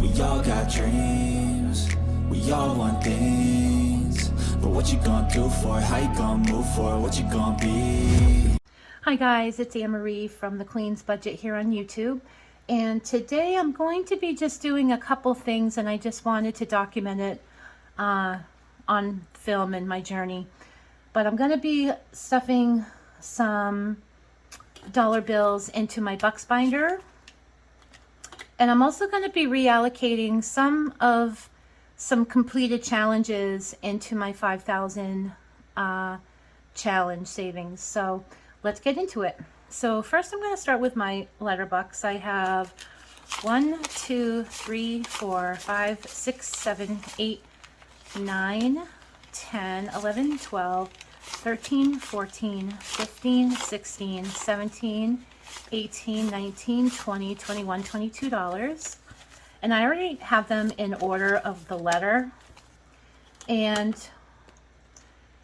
We all got dreams, we all want things, but what you gonna do for it? How you gonna move for it? What you gonna be? Hi guys, it's Anne-Marie from The Queen's Budget here on YouTube, and today I'm going to be just doing a couple things, and I just wanted to document it on film in my journey. But I'm going to be stuffing some dollar bills into my Bucks binder, and I'm also going to be reallocating some completed challenges into my 5,000 challenge savings. So let's get into it. So first I'm going to start with my Letterbox. I have 1, 2, 3, 4, 5, 6, 7, 8, 9, 10, 11, 12, 13, 14, 15, 16, 17, 18, 19, 20, 21, $22. And I already have them in order of the letter. And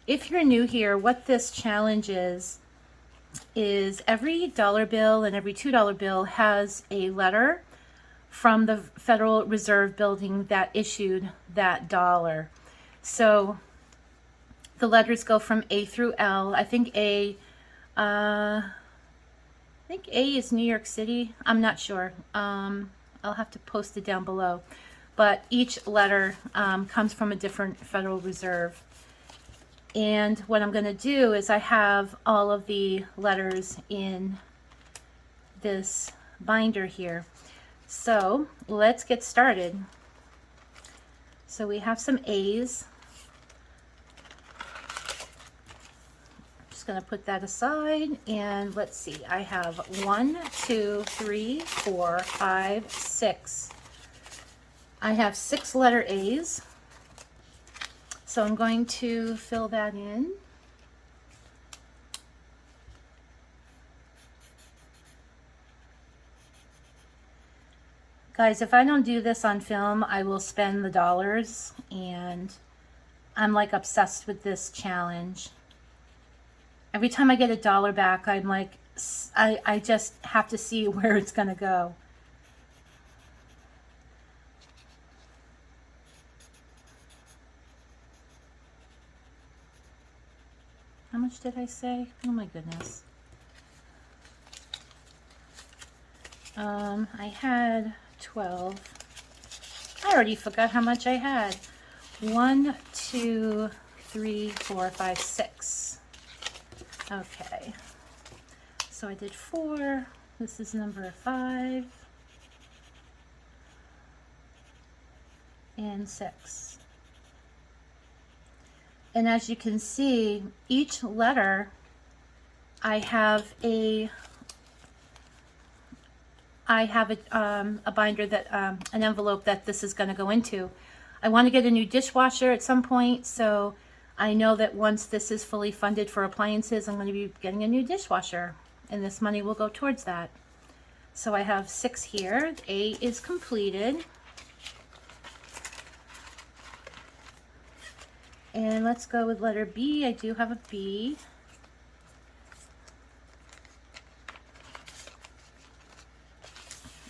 if you're new here, what this challenge is every dollar bill and every $2 bill has a letter from the Federal Reserve building that issued that dollar. So the letters go from A through L. I think A is New York City. I'm not sure. I'll have to post it down below. But each letter comes from a different Federal Reserve. And what I'm going to do is I have all of the letters in this binder here. So let's get started. So we have some A's. Just going to put that aside, and let's see. I have 1, 2, 3, 4, 5, 6. I have 6 letter A's. So I'm going to fill that in. Guys, if I don't do this on film, I will spend the dollars, and I'm like obsessed with this challenge. Every time I get $1 back, I'm like, I just have to see where it's going to go. How much did I say? Oh my goodness. I had 12. I already forgot how much I had. 1, 2, 3, 4, 5, 6. Okay. So I did 4. This is number 5. And 6. And as you can see, each letter, I have a binder that, an envelope that this is going to go into. I want to get a new dishwasher at some point, so I know that once this is fully funded for appliances, I'm going to be getting a new dishwasher, and this money will go towards that. So I have 6 here. A is completed. And let's go with letter B. I do have a B.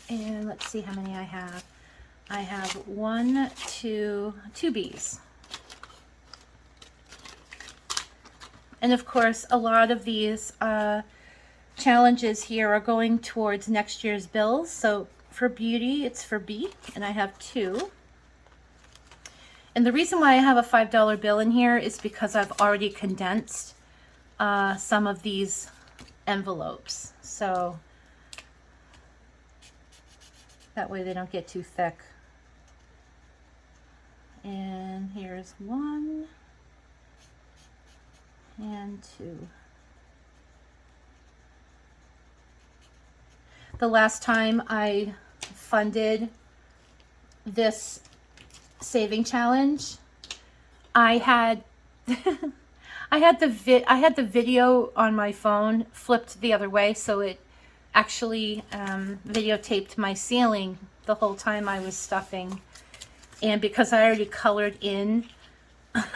And let's see how many I have. I have 1, 2 B's. And of course, a lot of these challenges here are going towards next year's bills. So for beauty, it's for B, and I have 2. And the reason why I have a $5 bill in here is because I've already condensed some of these envelopes. So that way they don't get too thick. And here's 1 and 2. The last time I funded this saving challenge, I had I had the video on my phone flipped the other way, so it actually videotaped my ceiling the whole time I was stuffing. And because I already colored in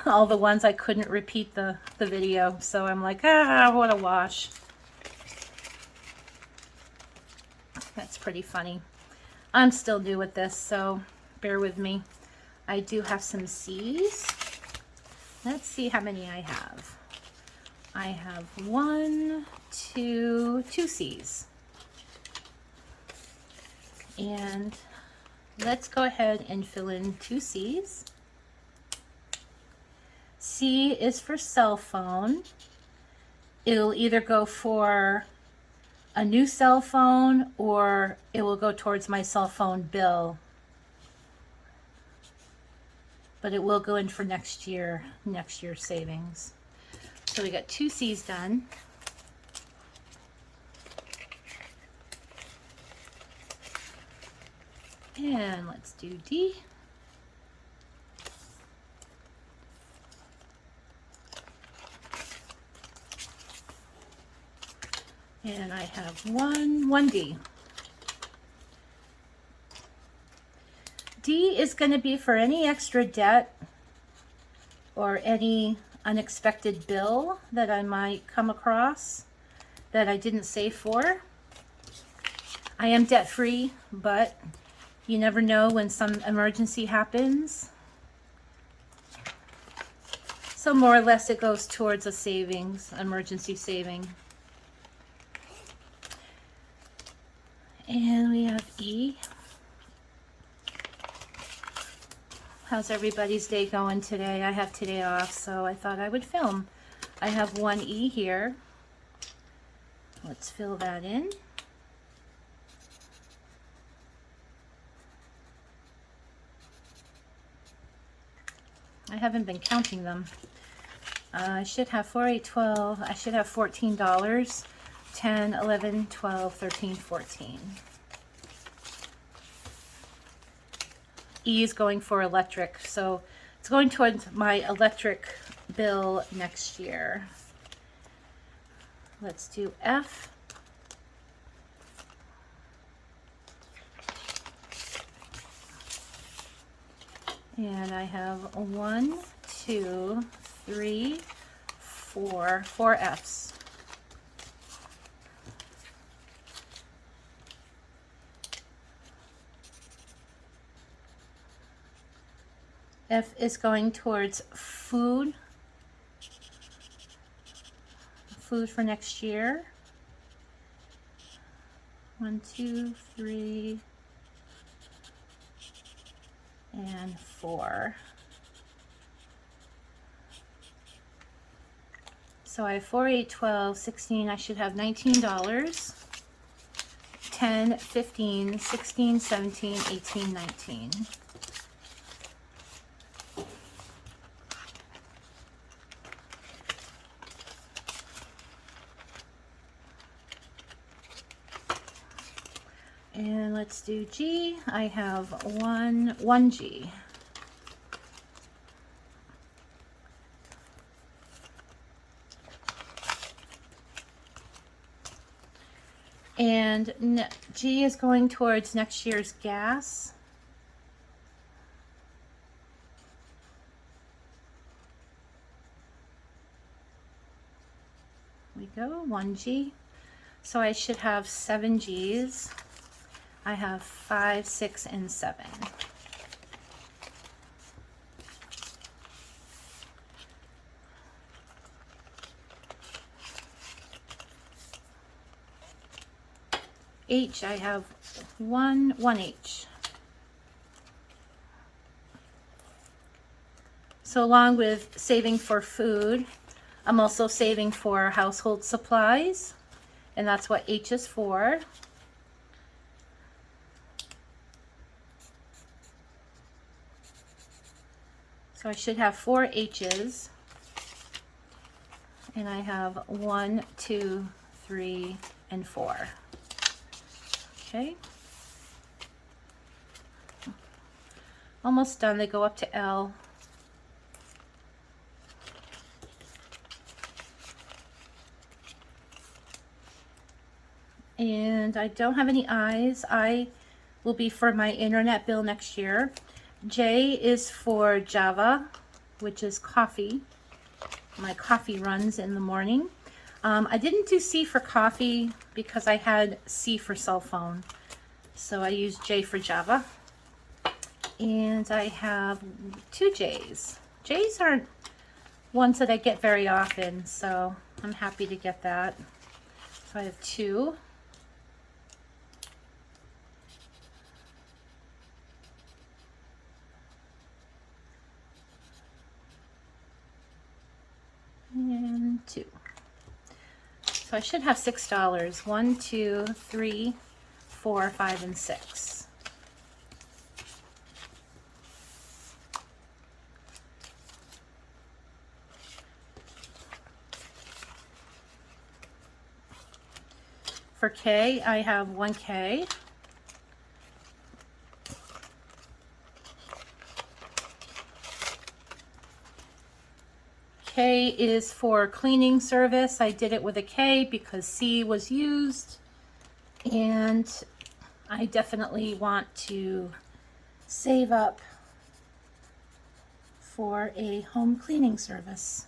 all the ones, I couldn't repeat the video, so I'm like, what a wash. That's pretty funny. I'm still new at this, so bear with me. I do have some C's. Let's see how many I have. I have two C's. And let's go ahead and fill in 2 C's. C is for cell phone. It'll either go for a new cell phone or it will go towards my cell phone bill. But it will go in for next year's savings. So we got 2 C's done. And let's do D. And I have one D. D is going to be for any extra debt or any unexpected bill that I might come across that I didn't save for. I am debt free, but you never know when some emergency happens. So more or less it goes towards a savings, emergency saving. And we have E. How's everybody's day going today? I have today off, so I thought I would film. I have 1 E here. Let's fill that in. I haven't been counting them. I should have 4, 8, 12. I should have $14. 10, 11, 12, 13, 14. E is going for electric, so it's going towards my electric bill next year. Let's do F. And I have 1, 2, 3, 4 F's. F is going towards food for next year. 1, 2, 3, and 4. So I have 4, 8, 12, 16. I should have $19. 10, 15, 16, 17, 18, 19. And let's do G. I have one G. And G is going towards next year's gas. We go, 1 G. So I should have 7 G's. I have 5, 6, and 7. H, I have one H. So along with saving for food, I'm also saving for household supplies, and that's what H is for. So I should have 4 H's, and I have 1, 2, 3, and 4. Okay. Almost done. They go up to L. And I don't have any I's. I will be for my internet bill next year. J is for Java, which is coffee. My coffee runs in the morning. I didn't do C for coffee because I had C for cell phone. So I used J for Java. And I have 2 J's. J's aren't ones that I get very often, so I'm happy to get that. So I have 2. And 2. So I should have $6. 1, 2, 3, 4, 5, and 6. For K, I have 1 K. K is for cleaning service. I did it with a K because C was used. And I definitely want to save up for a home cleaning service.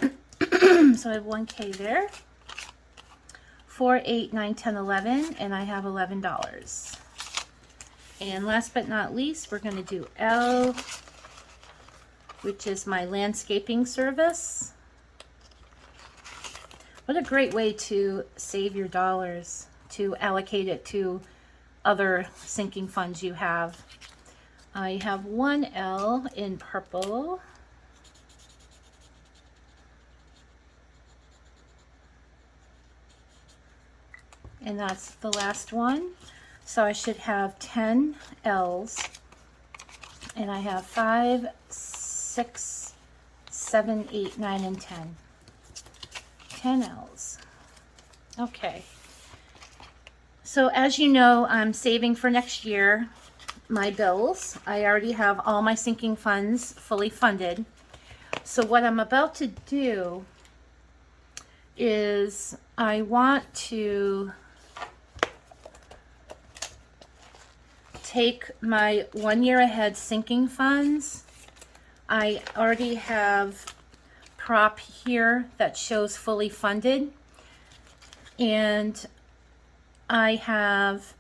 So I have 1 K there. 4, 8, 9, 10, 11, and I have $11. And last but not least, we're going to do L, which is my landscaping service. What a great way to save your dollars, to allocate it to other sinking funds you have. I have 1 L in purple. And that's the last one. So I should have 10 L's. And I have 5, 6, 7, 8, 9, and 10. 10 L's. Okay. So as you know, I'm saving for next year my bills. I already have all my sinking funds fully funded. So what I'm about to do is I want to take my 1 year ahead sinking funds. I already have prop here that shows fully funded, and I have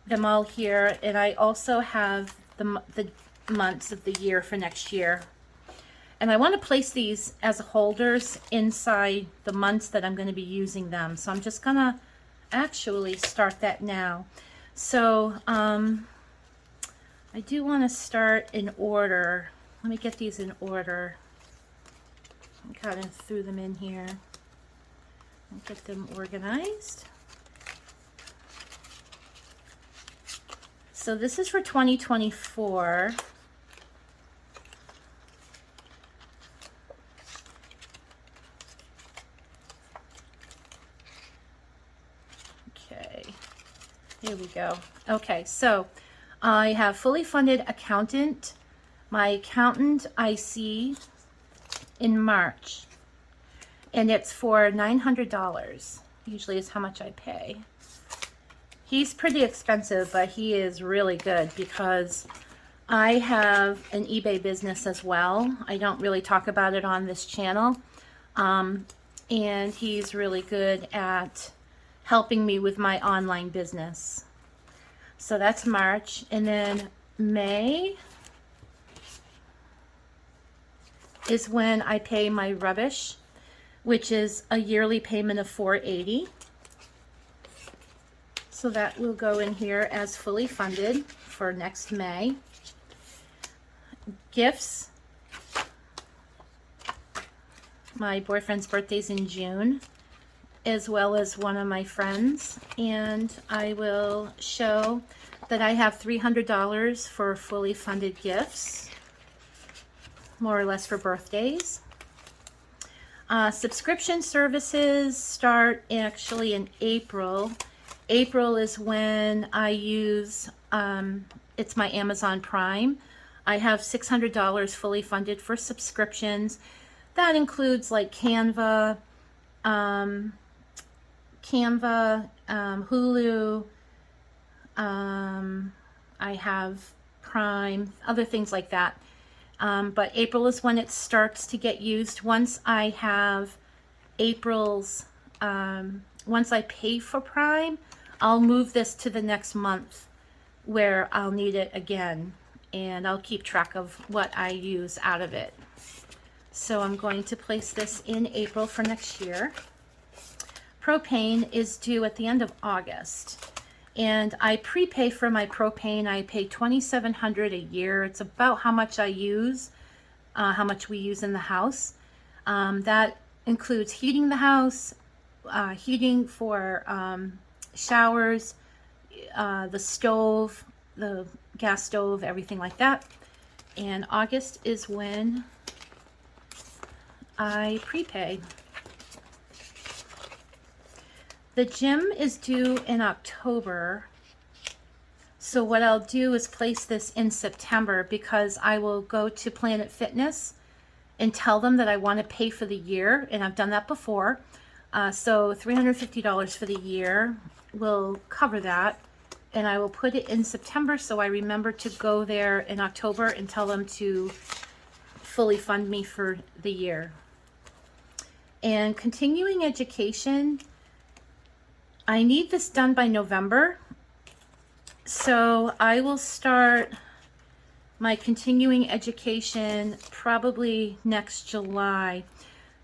them all here, and I also have the months of the year for next year. And I want to place these as holders inside the months that I'm going to be using them. So I'm just going to actually start that now. So I do want to start in order. Let me get these in order. I kind of threw them in here. I'll get them organized. So this is for 2024. Okay, here we go. Okay, so I have fully funded accountant. My accountant I see in March, and it's for $900. Usually is how much I pay. He's pretty expensive, but he is really good because I have an eBay business as well. I don't really talk about it on this channel. And he's really good at helping me with my online business. So that's March. And then May is when I pay my rubbish, which is a yearly payment of $480. So that will go in here as fully funded for next May. Gifts. My boyfriend's birthday's in June, as well as one of my friends. And I will show that I have $300 for fully funded gifts, more or less for birthdays. Subscription services start actually in April. April is when I use, it's my Amazon Prime. I have $600 fully funded for subscriptions. That includes like Canva, Hulu. I have Prime, other things like that. But April is when it starts to get used. Once I have April's, once I pay for Prime, I'll move this to the next month where I'll need it again, and I'll keep track of what I use out of it. So I'm going to place this in April for next year. Propane is due at the end of August, and I prepay for my propane. I pay $2,700 a year. It's about how much I use, how much we use in the house. That includes heating the house, heating for showers, the stove, the gas stove, everything like that. And August is when I prepay. The gym is due in October, so what I'll do is place this in September, because I will go to Planet Fitness and tell them that I want to pay for the year, and I've done that before. So $350 for the year will cover that, and I will put it in September so I remember to go there in October and tell them to fully fund me for the year. And continuing education, I need this done by November, so I will start my continuing education probably next July,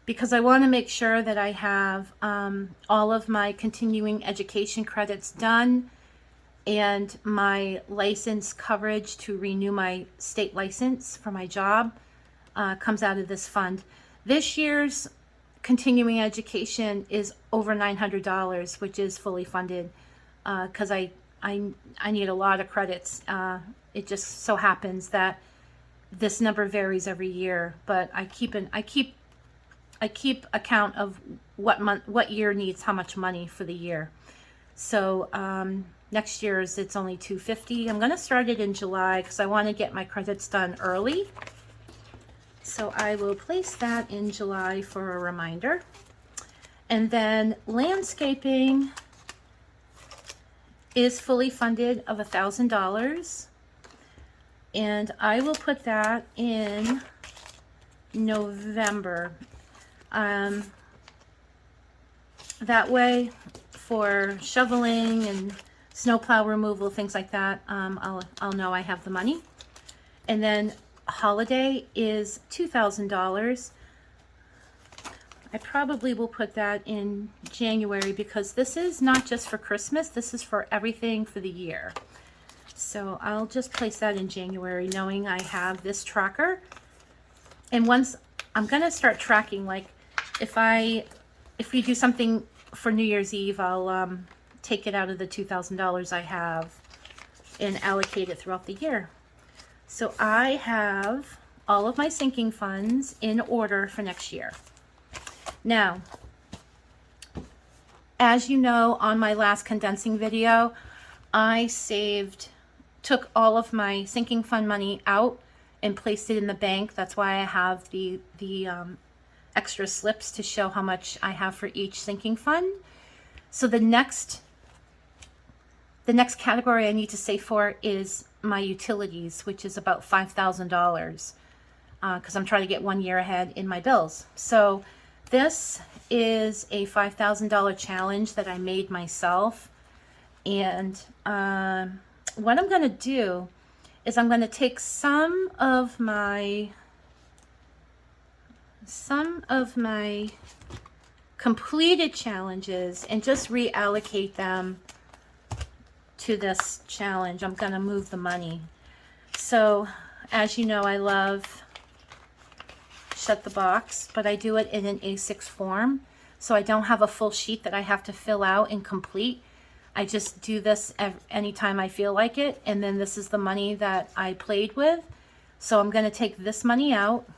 because I want to make sure that I have all of my continuing education credits done, and my license coverage to renew my state license for my job comes out of this fund. This year's continuing education is over $900, which is fully funded, because I need a lot of credits. It just so happens that this number varies every year, but I keep account of what year needs how much money for the year. So next year's it's only $250. I'm going to start it in July because I want to get my credits done early. So I will place that in July for a reminder. And then landscaping is fully funded of $1,000. And I will put that in November. That way, for shoveling and snowplow removal, things like that, I'll know I have the money. And then holiday is $2,000. I probably will put that in January, because this is not just for Christmas, this is for everything for the year. So I'll just place that in January, knowing I have this tracker. And once I'm gonna start tracking, like if we do something for New Year's Eve, I'll take it out of the $2,000 I have and allocate it throughout the year. So I have all of my sinking funds in order for next year. Now, as you know, on my last condensing video, I took all of my sinking fund money out and placed it in the bank. That's why I have the extra slips to show how much I have for each sinking fund. So the next category I need to save for is my utilities, which is about $5,000, because I'm trying to get 1 year ahead in my bills. So this is a $5,000 challenge that I made myself. And what I'm going to do is I'm going to take some of my completed challenges and just reallocate them to this challenge. I'm going to move the money. So as you know, I love Shut the Box, but I do it in an A6 form, so I don't have a full sheet that I have to fill out and complete. I just do this anytime I feel like it, and then this is the money that I played with. So I'm going to take this money out,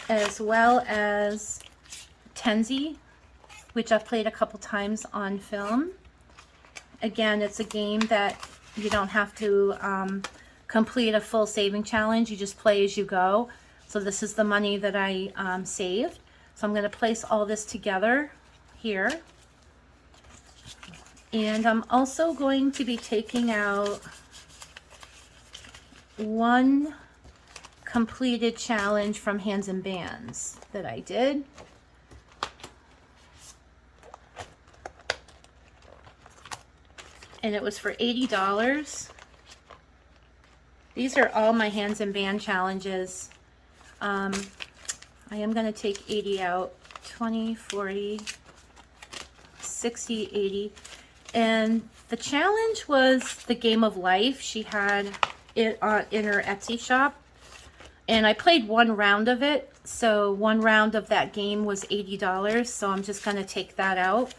as well as Tenzi, which I've played a couple times on film. Again, it's a game that you don't have to complete a full saving challenge. You just play as you go. So this is the money that I saved. So I'm going to place all this together here. And I'm also going to be taking out one completed challenge from Hands and Bands that I did. and it was for $80. These are all my hands and band challenges. I am going to take 80 out. 20, 40, 60, 80. And the challenge was the Game of Life. She had it in her Etsy shop. And I played one round of it. So one round of that game was $80. So I'm just going to take that out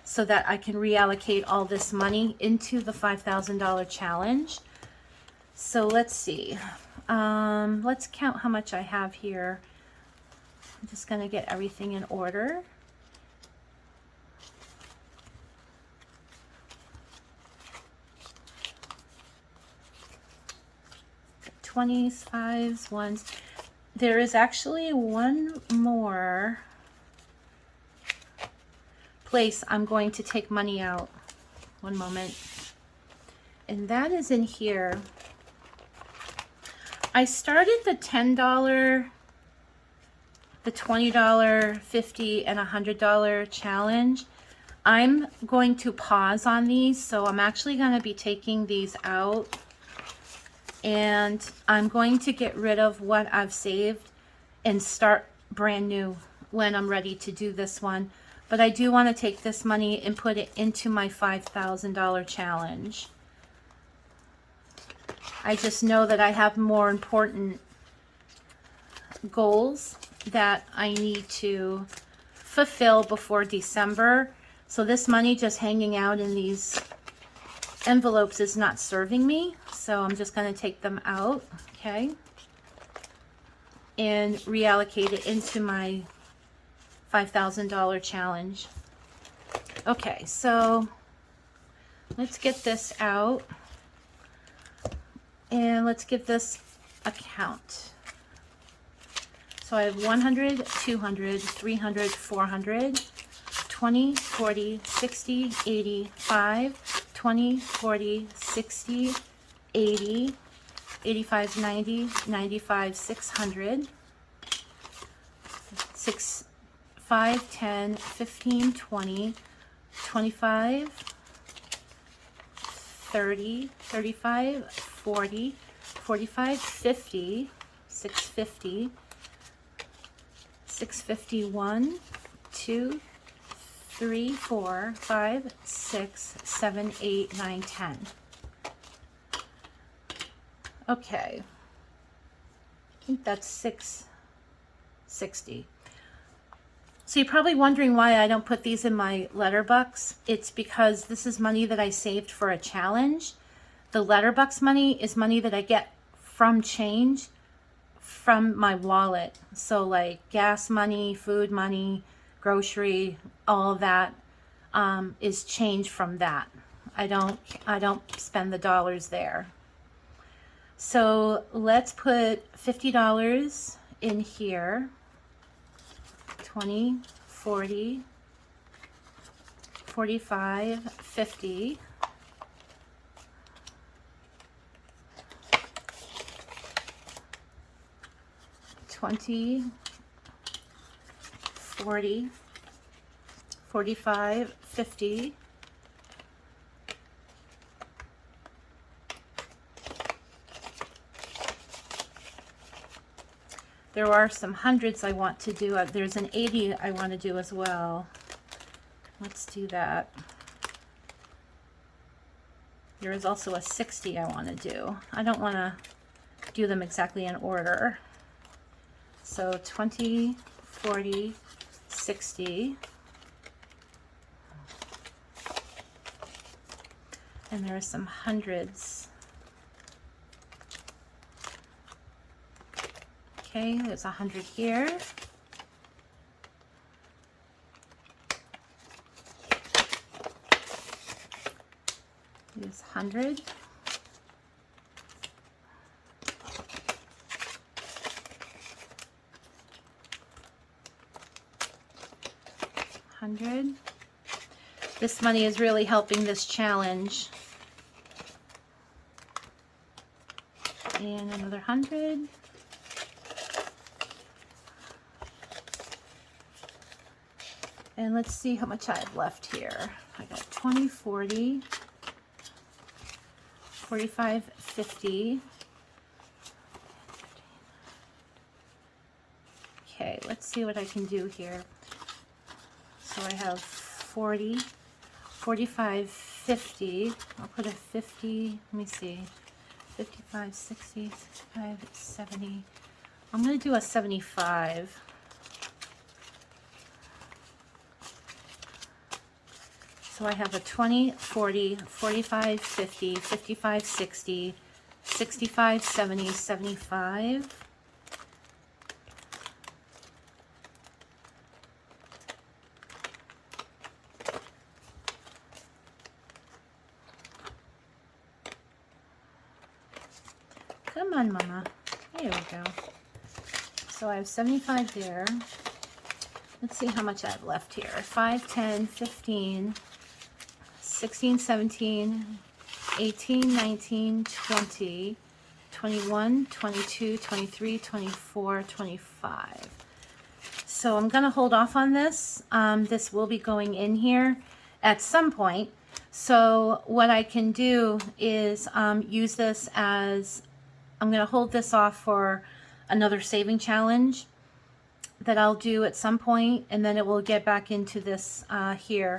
so that I can reallocate all this money into the $5,000 challenge. So let's see. Let's count how much I have here. I'm just going to get everything in order. Twenties, fives, ones. There is actually one more place I'm going to take money out. One moment. And that is in here. I started the $10, the $20, $50, and $100 challenge. I'm going to pause on these, so I'm actually going to be taking these out. And I'm going to get rid of what I've saved and start brand new when I'm ready to do this one. But I do want to take this money and put it into my $5,000 challenge. I just know that I have more important goals that I need to fulfill before December. So this money just hanging out in these envelopes is not serving me. So I'm just going to take them out, okay, and reallocate it into my $5,000 challenge. Okay, so let's get this out. And let's give this a count. So I have 100, 200, 300, 400, 20, 40, 60, 80, 5, 20, 40, 60, 80, 85, 90, 95, 600, 6, 5, 10, 15, 20, 25, 30, 35, 40, 45, 50, 650, 651, 2, 3, 4, 5, 6, 7, 8, 9, 10. Okay. I think that's 660. So you're probably wondering why I don't put these in my Letterbox. It's because this is money that I saved for a challenge. The Letterbox money is money that I get from change from my wallet. So like gas money, food money, grocery, all of that is change from that. I don't spend the dollars there. So let's put $50 in here. 20, 40, 45, 50. $20, 40, 45, 50. There are some hundreds I want to do. There's an 80 I want to do as well. Let's do that. There is also a 60 I want to do. I don't want to do them exactly in order. So 20, 40, 60. And there are some hundreds. Okay, there's 100 here. There's 100. This money is really helping this challenge. And another 100. And let's see how much I have left here. I got 20, 40, 45.50. Okay, let's see what I can do here. So I have 40, 45.50. I'll put a 50, let me see, 55, 60, 65, 70. I'm going to do a 75. So I have a 20, 40, 45, 50, 55, 60, 65, 70, 75. Come on, Mama. There we go. So I have 75 there. Let's see how much I have left here. 5, 10, 15, 16, 17, 18, 19, 20, 21, 22, 23, 24, 25. So I'm going to hold off on this. This will be going in here at some point. So what I can do is use this as, I'm going to hold this off for another saving challenge that I'll do at some point, and then it will get back into this here.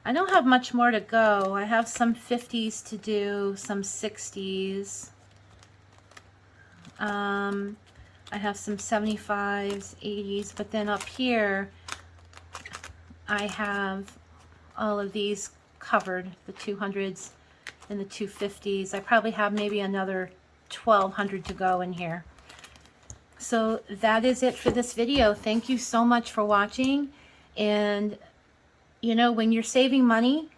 I don't have much more to go. I have some 50s to do, some 60s. I have some 75s, 80s, but then up here I have all of these covered, the 200s and the 250s. I probably have maybe another 1200 to go in here. So that is it for this video. Thank you so much for watching. And you know, when you're saving money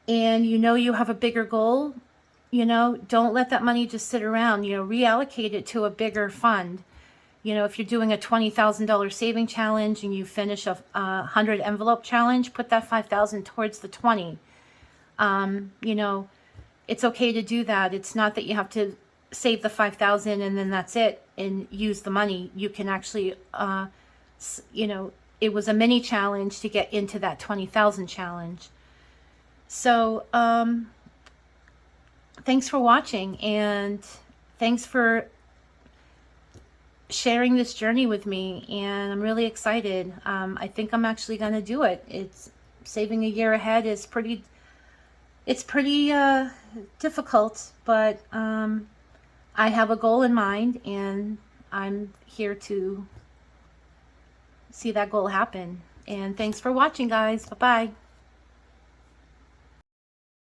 and you know you have a bigger goal, you know, don't let that money just sit around. You know, reallocate it to a bigger fund. You know, if you're doing a $20,000 saving challenge and you finish a 100 envelope challenge, put that 5,000 towards the 20. You know, it's okay to do that. It's not that you have to save the 5,000 and then that's it and use the money. You can actually, you know, it was a mini challenge to get into that 20,000 challenge. So, thanks for watching, and thanks for sharing this journey with me. And I'm really excited. I think I'm actually going to do it. It's saving a year ahead is pretty, it's pretty difficult, but I have a goal in mind, and I'm here to see that goal happen. And thanks for watching, guys. Bye-bye.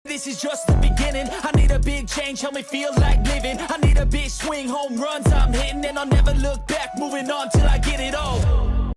This is just the beginning. I need a big change, help me feel like living. I need a big swing, home runs I'm hitting, and I'll never look back, moving on till I get it all.